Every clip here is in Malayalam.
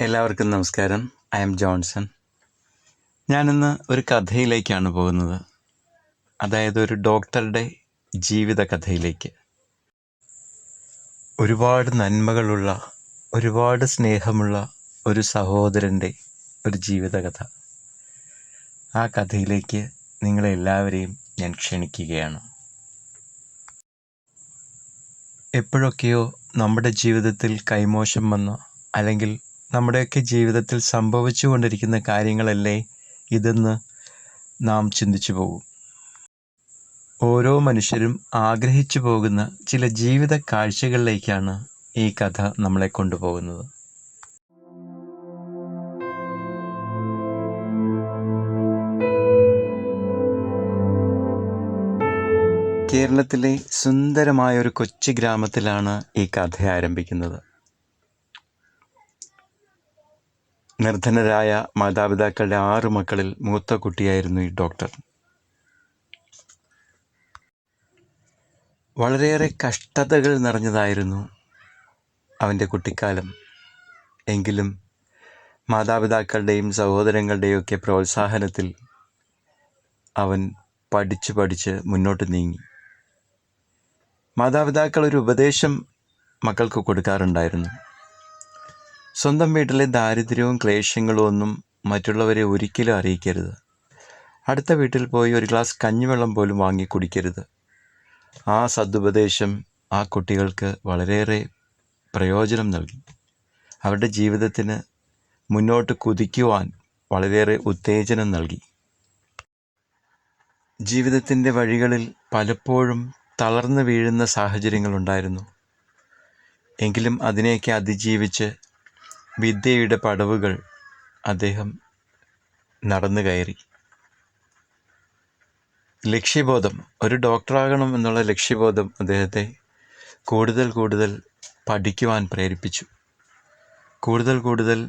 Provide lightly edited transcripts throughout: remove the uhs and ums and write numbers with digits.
എല്ലാവർക്കും നമസ്കാരം. I M Johnson. ഞാനിന്ന് ഒരു കഥയിലേക്കാണ് പോകുന്നത്. അതായത് ഒരു ഡോക്ടറുടെ ജീവിത കഥയിലേക്ക്. ഒരുപാട് നന്മകളുള്ള, ഒരുപാട് സ്നേഹമുള്ള ഒരു സഹോദരൻ്റെ ഒരു ജീവിതകഥ. ആ കഥയിലേക്ക് നിങ്ങളെല്ലാവരെയും ഞാൻ ക്ഷണിക്കുകയാണ്. എപ്പോഴൊക്കെയോ നമ്മുടെ ജീവിതത്തിൽ കൈമോശം വന്ന, അല്ലെങ്കിൽ നമ്മുടെയൊക്കെ ജീവിതത്തിൽ സംഭവിച്ചു കൊണ്ടിരിക്കുന്ന കാര്യങ്ങളല്ലേ ഇതെന്ന് നാം ചിന്തിച്ചു പോകും. ഓരോ മനുഷ്യരും ആഗ്രഹിച്ചു പോകുന്ന ചില ജീവിത കാഴ്ചകളിലേക്കാണ് ഈ കഥ നമ്മളെ കൊണ്ടുപോകുന്നത്. കേരളത്തിലെ സുന്ദരമായ ഒരു കൊച്ചു ഗ്രാമത്തിലാണ് ഈ കഥ ആരംഭിക്കുന്നത്. നിർധനരായ മാതാപിതാക്കളുടെ 6 മക്കളിൽ മൂത്ത കുട്ടിയായിരുന്നു ഈ ഡോക്ടർ. വളരെയേറെ കഷ്ടതകൾ നിറഞ്ഞതായിരുന്നു അവൻ്റെ കുട്ടിക്കാലം. എങ്കിലും മാതാപിതാക്കളുടെയും സഹോദരങ്ങളുടെയും ഒക്കെ പ്രോത്സാഹനത്തിൽ അവൻ പഠിച്ച് മുന്നോട്ട് നീങ്ങി. മാതാപിതാക്കൾ ഒരു ഉപദേശം മക്കൾക്ക് കൊടുക്കാറുണ്ടായിരുന്നു. സ്വന്തം വീട്ടിലെ ദാരിദ്ര്യവും ക്ലേശങ്ങളും ഒന്നും മറ്റുള്ളവരെ ഒരിക്കലും അറിയിക്കരുത്. അടുത്ത വീട്ടിൽ പോയി ഒരു ഗ്ലാസ് കഞ്ഞിവെള്ളം പോലും വാങ്ങി കുടിക്കരുത്. ആ സദുപദേശം ആ കുട്ടികൾക്ക് വളരെയേറെ പ്രയോജനം നൽകി. അവരുടെ ജീവിതത്തിന് മുന്നോട്ട് കുതിക്കുവാൻ വളരെയേറെ ഉത്തേജനം നൽകി. ജീവിതത്തിൻ്റെ വഴികളിൽ പലപ്പോഴും തളർന്നു വീഴുന്ന സാഹചര്യങ്ങളുണ്ടായിരുന്നു. എങ്കിലും അതിനെയൊക്കെ അതിജീവിച്ച് വിദ്യയുടെ പടവുകൾ അദ്ദേഹം നടന്നു കയറി. ലക്ഷ്യബോധം, ഒരു ഡോക്ടറാകണം എന്നുള്ള ലക്ഷ്യബോധം അദ്ദേഹത്തെ കൂടുതൽ പഠിക്കുവാൻ പ്രേരിപ്പിച്ചു, കൂടുതൽ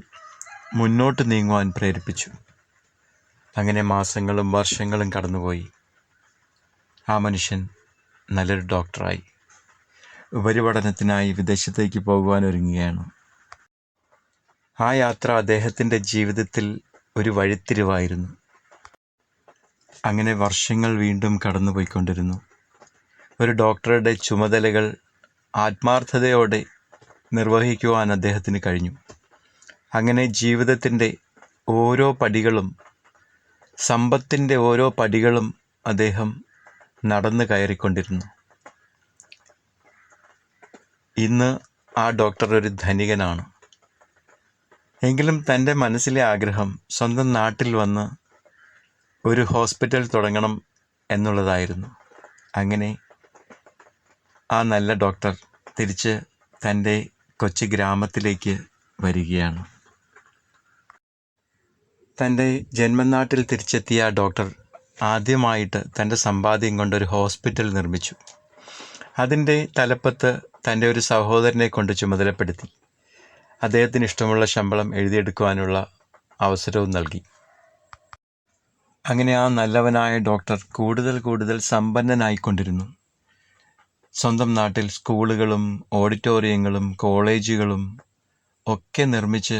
മുന്നോട്ട് നീങ്ങുവാൻ പ്രേരിപ്പിച്ചു. അങ്ങനെ മാസങ്ങളും വർഷങ്ങളും കടന്നുപോയി. ആ മനുഷ്യൻ നല്ലൊരു ഡോക്ടറായി. ഉപരിപഠനത്തിനായി വിദേശത്തേക്ക് പോകുവാൻ ഒരുങ്ങുകയാണ്. ആ യാത്ര അദ്ദേഹത്തിൻ്റെ ജീവിതത്തിൽ ഒരു വഴിത്തിരിവായിരുന്നു. അങ്ങനെ വർഷങ്ങൾ വീണ്ടും കടന്നുപോയിക്കൊണ്ടിരുന്നു. ഒരു ഡോക്ടറുടെ ചുമതലകൾ ആത്മാർത്ഥതയോടെ നിർവഹിക്കുവാൻ അദ്ദേഹത്തിന് കഴിഞ്ഞു. അങ്ങനെ ജീവിതത്തിൻ്റെ ഓരോ പടികളും, സമ്പത്തിൻ്റെ ഓരോ പടികളും അദ്ദേഹം നടന്നു കയറിക്കൊണ്ടിരുന്നു. ഇന്ന് ആ ഡോക്ടർ ഒരു ധനികനാണ്. എങ്കിലും തൻ്റെ മനസ്സിലെ ആഗ്രഹം സ്വന്തം നാട്ടിൽ വന്ന് ഒരു ഹോസ്പിറ്റൽ തുടങ്ങണം എന്നുള്ളതായിരുന്നു. അങ്ങനെ ആ നല്ല ഡോക്ടർ തിരിച്ച് തൻ്റെ കൊച്ചു ഗ്രാമത്തിലേക്ക് വരികയാണ്. തൻ്റെ ജന്മനാട്ടിൽ തിരിച്ചെത്തിയ ആ ഡോക്ടർ ആദ്യമായിട്ട് തൻ്റെ സമ്പാദ്യം കൊണ്ടൊരു ഹോസ്പിറ്റൽ നിർമ്മിച്ചു. അതിൻ്റെ തലപ്പത്ത് തൻ്റെ ഒരു സഹോദരനെ കൊണ്ട് ചുമതലപ്പെടുത്തി. അദ്ദേഹത്തിന് ഇഷ്ടമുള്ള ശമ്പളം എഴുതിയെടുക്കുവാനുള്ള അവസരവും നൽകി. അങ്ങനെ ആ നല്ലവനായ ഡോക്ടർ കൂടുതൽ സമ്പന്നനായിക്കൊണ്ടിരുന്നു. സ്വന്തം നാട്ടിൽ സ്കൂളുകളും ഓഡിറ്റോറിയങ്ങളും കോളേജുകളും ഒക്കെ നിർമ്മിച്ച്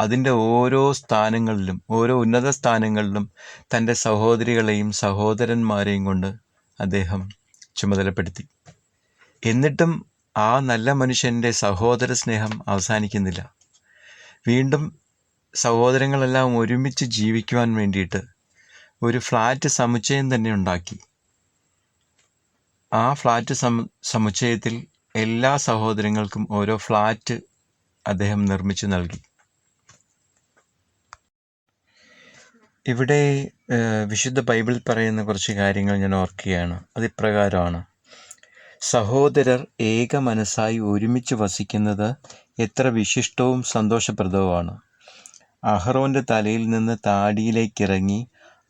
അതിൻ്റെ ഓരോ സ്ഥാനങ്ങളിലും, ഓരോ ഉന്നത സ്ഥാനങ്ങളിലും തൻ്റെ സഹോദരികളെയും സഹോദരന്മാരെയും കൊണ്ട് അദ്ദേഹം ചുമതലപ്പെടുത്തി. എന്നിട്ടും ആ നല്ല മനുഷ്യൻ്റെ സഹോദര സ്നേഹം അവസാനിക്കുന്നില്ല. വീണ്ടും സഹോദരങ്ങളെല്ലാം ഒരുമിച്ച് ജീവിക്കുവാൻ വേണ്ടിയിട്ട് ഒരു ഫ്ലാറ്റ് സമുച്ചയം തന്നെ ഉണ്ടാക്കി. ആ ഫ്ലാറ്റ് സമുച്ചയത്തിൽ എല്ലാ സഹോദരങ്ങൾക്കും ഓരോ ഫ്ലാറ്റ് അദ്ദേഹം നിർമ്മിച്ചു നൽകി. ഇവിടെ വിശുദ്ധ ബൈബിൾ പറയുന്ന കുറച്ച് കാര്യങ്ങൾ ഞാൻ ഓർക്കുകയാണ്. അതിപ്രകാരമാണ്: സഹോദരർ ഏക മനസ്സായി ഒരുമിച്ച് വസിക്കുന്നത് എത്ര വിശിഷ്ടവും സന്തോഷപ്രദവുമാണ്. അഹറോൻ്റെ തലയിൽ നിന്ന് താടിയിലേക്കിറങ്ങി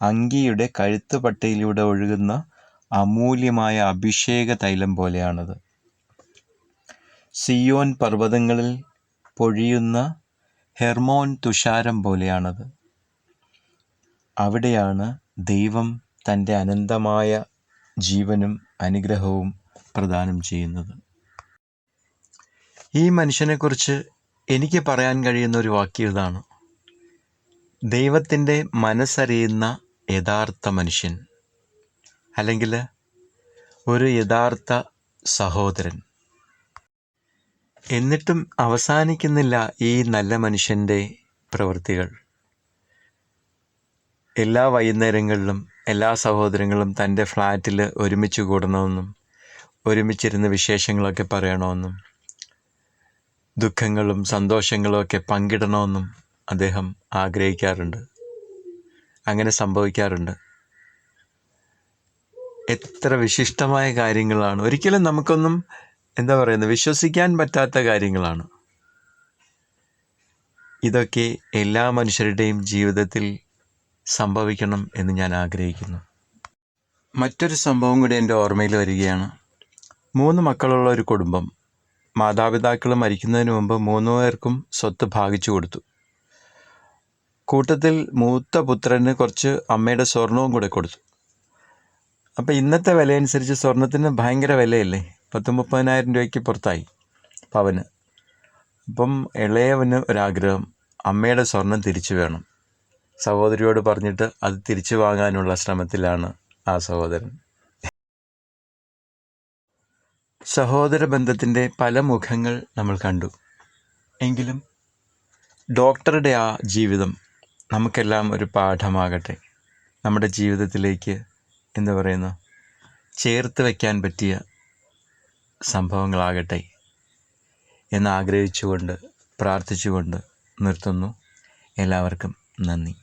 അങ്കിയുടെ കഴുത്തുപട്ടയിലൂടെ ഒഴുകുന്ന അമൂല്യമായ അഭിഷേക തൈലം പോലെയാണത്. സിയോൻ പർവ്വതങ്ങളിൽ പൊഴിയുന്ന ഹെർമോൻ തുഷാരം പോലെയാണത്. അവിടെയാണ് ദൈവം തൻ്റെ അനന്തമായ ജീവനും അനുഗ്രഹവും പ്രദാനം ചെയ്യുന്നത്. ഈ മനുഷ്യനെക്കുറിച്ച് എനിക്ക് പറയാൻ കഴിയുന്ന ഒരു വാക്യം ഇതാണ്: ദൈവത്തിൻ്റെ മനസ്സറിയുന്ന യഥാർത്ഥ മനുഷ്യൻ, അല്ലെങ്കിൽ ഒരു യഥാർത്ഥ സഹോദരൻ. എന്നിട്ടും അവസാനിക്കുന്നില്ല ഈ നല്ല മനുഷ്യൻ്റെ പ്രവൃത്തികൾ. എല്ലാ വൈകുന്നേരങ്ങളിലും എല്ലാ സഹോദരങ്ങളും തൻ്റെ ഫ്ലാറ്റിൽ ഒരുമിച്ച് കൂടണമെന്നും ഒരുമിച്ചിരുന്ന് വിശേഷങ്ങളൊക്കെ പറയണമെന്നും ദുഃഖങ്ങളും സന്തോഷങ്ങളും ഒക്കെ പങ്കിടണമെന്നും അദ്ദേഹം ആഗ്രഹിക്കാറുണ്ട്. അങ്ങനെ സംഭവിക്കാറുണ്ട്. എത്ര വിശിഷ്ടമായ കാര്യങ്ങളാണ്! ഒരിക്കലും നമുക്കൊന്നും വിശ്വസിക്കാൻ പറ്റാത്ത കാര്യങ്ങളാണ് ഇതൊക്കെ. എല്ലാ മനുഷ്യരുടെയും ജീവിതത്തിൽ സംഭവിക്കണം എന്ന് ഞാൻ ആഗ്രഹിക്കുന്നു. മറ്റൊരു സംഭവം കൂടി എൻ്റെ ഓർമ്മയിൽ വരികയാണ്. 3 മക്കളുള്ള ഒരു കുടുംബം. മാതാപിതാക്കൾ മരിക്കുന്നതിന് മുമ്പ് 3 പേർക്കും സ്വത്ത് ഭാഗിച്ചു കൊടുത്തു. കൂട്ടത്തിൽ മൂത്ത പുത്രന് കുറച്ച് അമ്മയുടെ സ്വർണവും കൂടെ കൊടുത്തു. അപ്പം ഇന്നത്തെ വിലയനുസരിച്ച് സ്വർണത്തിന് ഭയങ്കര വിലയല്ലേ, 30,000 രൂപയ്ക്ക് പുറത്തായി പവന്. അപ്പം ഇളയവന് ഒരാഗ്രഹം, അമ്മയുടെ സ്വർണം തിരിച്ചു വേണം. സഹോദരിയോട് പറഞ്ഞിട്ട് അത് തിരിച്ചു വാങ്ങാനുള്ള ശ്രമത്തിലാണ് ആ സഹോദരൻ. സഹോദര ബന്ധത്തിൻ്റെ പല മുഖങ്ങൾ നമ്മൾ കണ്ടു. എങ്കിലും ഡോക്ടറുടെ ആ ജീവിതം നമുക്കെല്ലാം ഒരു പാഠമാകട്ടെ. നമ്മുടെ ജീവിതത്തിലേക്ക് ചേർത്ത് വയ്ക്കാൻ പറ്റിയ സംഭവങ്ങളാകട്ടെ എന്നാഗ്രഹിച്ചുകൊണ്ട് പ്രാർത്ഥിച്ചുകൊണ്ട് നിർത്തുന്നു. എല്ലാവർക്കും നന്ദി.